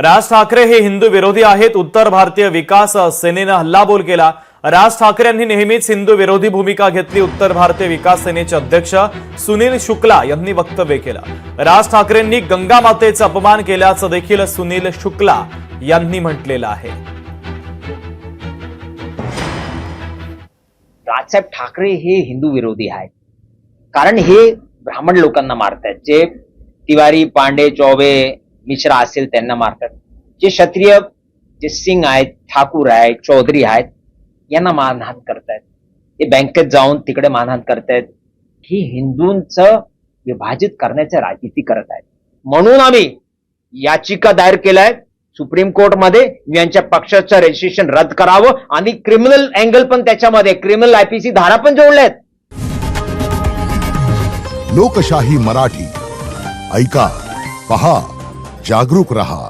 राज ठाकरे हे हिंदू विरोधी आहेत. उत्तर भारतीय विकास सेनेनं हल्लाबोल केला. राज ठाकरे यांनी नेहमीच हिंदू विरोधी भूमिका घेतली. उत्तर भारतीय विकास सेनेचे अध्यक्ष सुनील शुक्ला यांनी वक्तव्य केलं. राज ठाकरेंनी गंगा मातेचा अपमान केल्याचं देखील सुनील शुक्ला यांनी म्हटलेलं आहे. राजसाहेब ठाकरे हे हिंदू विरोधी आहेत, कारण हे ब्राह्मण लोकांना मारतात. जे तिवारी, पांडे, चौबे, मिश्रा असेल त्यांना मारतात. जे क्षत्रिय, जे सिंग आहेत, ठाकूर आहेत, चौधरी आहेत, यांना मारहाण करतायत. ते बँकेत जाऊन तिकडे मारहाण करतायत. ही हिंदूंचं विभाजित करण्याची राजनीती करत आहेत. म्हणून आम्ही याचिका दायर केलाय सुप्रीम कोर्टमध्ये. यांच्या पक्षाचं रजिस्ट्रेशन रद्द करावं आणि क्रिमिनल अँगल पण त्याच्यामध्ये, क्रिमिनल आयपीसी धारा पण जोडल्यात. लोकशाही मराठी ऐका, पहा, जागरूक रहा.